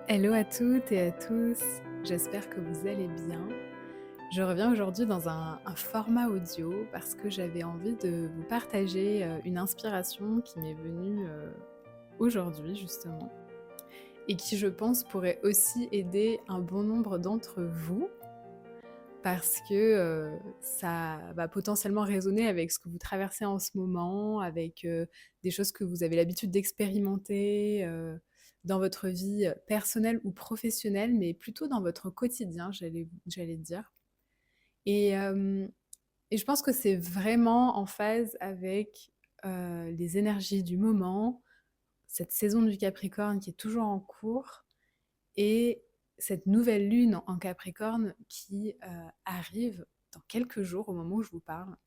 Hello à toutes et à tous, j'espère que vous allez bien. Je reviens aujourd'hui dans un format audio parce que j'avais envie de vous partager une inspiration qui m'est venue aujourd'hui justement et qui je pense pourrait aussi aider un bon nombre d'entre vous parce que ça va potentiellement résonner avec ce que vous traversez en ce moment, avec des choses que vous avez l'habitude d'expérimenter dans votre vie personnelle ou professionnelle, mais plutôt dans votre quotidien, j'allais dire. Et, euh, et je pense que c'est vraiment en phase avec les énergies du moment, cette saison du Capricorne qui est toujours en cours, et cette nouvelle lune en Capricorne qui arrive dans quelques jours au moment où je vous parle.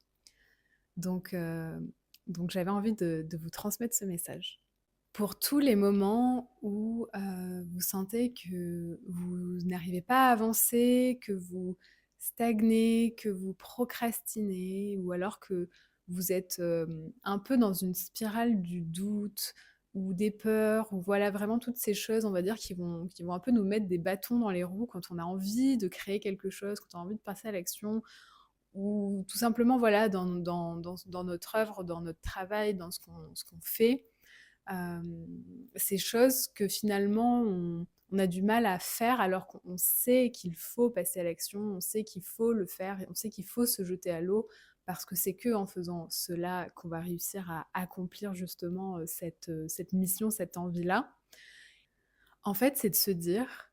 Donc, euh, donc j'avais envie de vous transmettre ce message. Pour tous les moments où vous sentez que vous n'arrivez pas à avancer, que vous stagnez, que vous procrastinez, ou alors que vous êtes un peu dans une spirale du doute ou des peurs, ou voilà vraiment toutes ces choses, on va dire, qui vont un peu nous mettre des bâtons dans les roues quand on a envie de créer quelque chose, quand on a envie de passer à l'action, ou tout simplement voilà dans notre œuvre, dans notre travail, dans ce qu'on fait, euh, ces choses que finalement on a du mal à faire alors qu'on sait qu'il faut passer à l'action, on sait qu'il faut le faire, on sait qu'il faut se jeter à l'eau parce que c'est que en faisant cela qu'on va réussir à accomplir justement cette mission, cette envie-là. En fait, c'est de se dire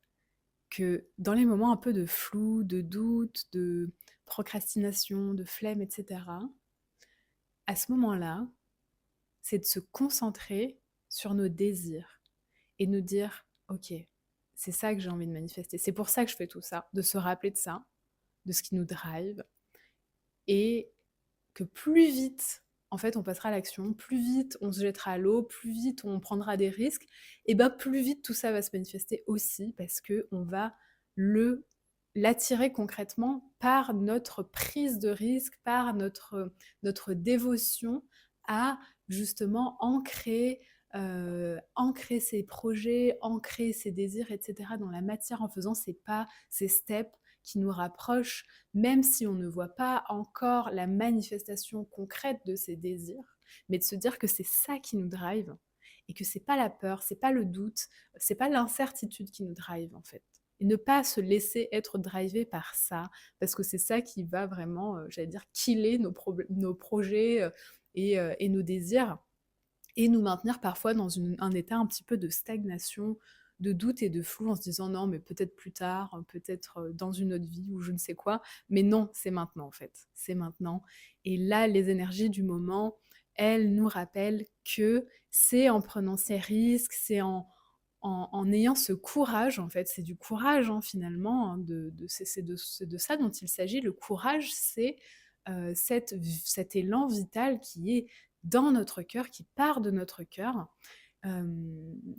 que dans les moments un peu de flou, de doute, de procrastination, de flemme, etc., à ce moment-là, c'est de se concentrer sur nos désirs et nous dire, ok, c'est ça que j'ai envie de manifester, c'est pour ça que je fais tout ça, de se rappeler de ça, de ce qui nous drive, et que plus vite, en fait, on passera à l'action, plus vite on se jettera à l'eau, plus vite on prendra des risques, et ben plus vite tout ça va se manifester aussi, parce que on va le l'attirer concrètement par notre prise de risque, par notre dévotion à justement ancrer ses projets, ancrer ses désirs, etc. dans la matière en faisant ces pas, ces steps qui nous rapprochent, même si on ne voit pas encore la manifestation concrète de ces désirs, mais de se dire que c'est ça qui nous drive et que c'est pas la peur, c'est pas le doute, c'est pas l'incertitude qui nous drive en fait. Et ne pas se laisser être drivé par ça, parce que c'est ça qui va vraiment, j'allais dire, killer nos projets et nos désirs, et nous maintenir parfois dans un état un petit peu de stagnation, de doute et de flou en se disant non, mais peut-être plus tard, peut-être dans une autre vie ou je ne sais quoi. Mais non, c'est maintenant en fait, c'est maintenant. Et là, les énergies du moment, elles nous rappellent que c'est en prenant ces risques, c'est en ayant ce courage, en fait, c'est du courage hein, finalement, hein, c'est de ça dont il s'agit. Le courage, c'est cet élan vital qui est dans notre cœur, qui part de notre cœur.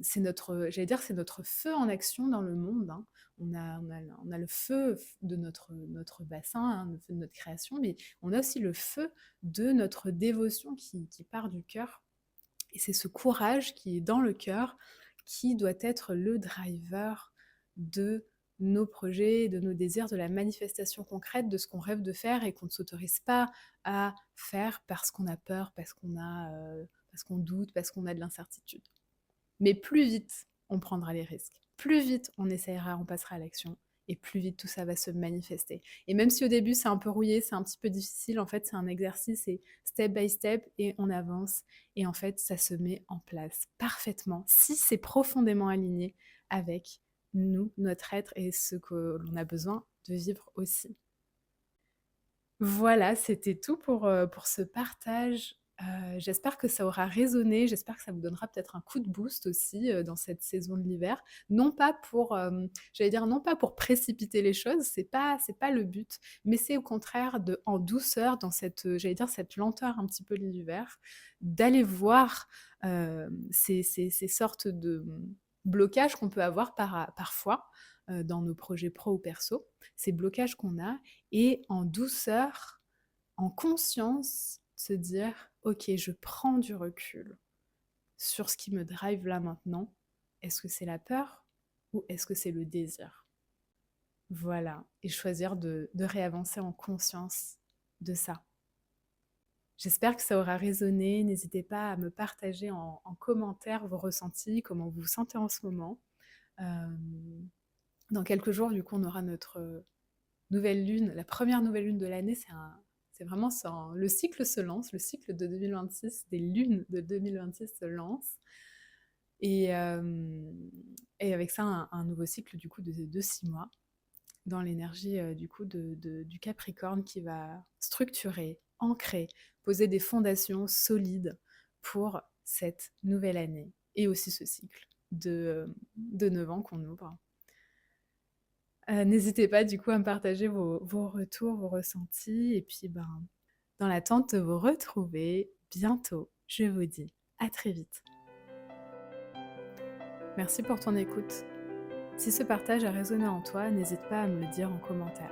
C'est notre, j'allais dire, c'est notre feu en action dans le monde. Hein. On a le feu de notre bassin, hein, le feu de notre création, mais on a aussi le feu de notre dévotion qui part du cœur. Et c'est ce courage qui est dans le cœur qui doit être le driver de nos projets, de nos désirs, de la manifestation concrète de ce qu'on rêve de faire et qu'on ne s'autorise pas à faire parce qu'on a peur, parce qu'on doute, parce qu'on a de l'incertitude. Mais plus vite on prendra les risques, plus vite on essayera, on passera à l'action, et plus vite tout ça va se manifester. Et même si au début c'est un peu rouillé, c'est un petit peu difficile, en fait c'est un exercice, et step by step, et on avance, et en fait ça se met en place parfaitement si c'est profondément aligné avec nous, notre être, et ce que l'on a besoin de vivre aussi. Voilà, c'était tout pour ce partage. J'espère que ça aura résonné, j'espère que ça vous donnera peut-être un coup de boost aussi, dans cette saison de l'hiver. Non pas pour, j'allais dire, non pas pour précipiter les choses, c'est pas le but, mais c'est au contraire de en douceur dans cette, j'allais dire, cette lenteur un petit peu de l'hiver, d'aller voir, ces sortes de, blocages qu'on peut avoir parfois, dans nos projets pro ou perso, ces blocages qu'on a, et en douceur, en conscience, se dire ok, je prends du recul sur ce qui me drive là maintenant. Est-ce que c'est la peur? ou est-ce que c'est le désir? Voilà, et choisir de réavancer en conscience de ça. J'espère que ça aura résonné. N'hésitez pas à me partager en commentaire vos ressentis, comment vous vous sentez en ce moment. Hem, dans quelques jours, du coup, on aura notre, nouvelle lune, la première nouvelle lune de l'année. C'est vraiment ça, le cycle se lance, le cycle de 2026, des lunes de 2026 se lance et hem et avec ça, un nouveau cycle, du coup, de 6 mois dans l'énergie, du coup, du Capricorne qui va structurer, ancrer, poser des fondations solides pour cette nouvelle année et aussi ce cycle de 9 ans qu'on ouvre. N'hésitez pas du coup à me partager vos retours, vos ressentis et puis, ben, dans l'attente de vous retrouver bientôt, je vous dis à très vite. Merci pour ton écoute. Si ce partage a résonné en toi, n'hésite pas à me le dire en commentaire.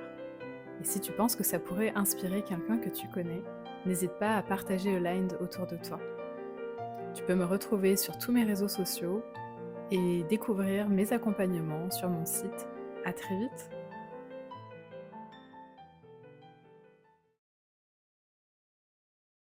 Et si tu penses que ça pourrait inspirer quelqu'un que tu connais, n'hésite pas à partager Aligned autour de toi. Tu peux me retrouver sur tous mes réseaux sociaux et découvrir mes accompagnements sur mon site. À très vite!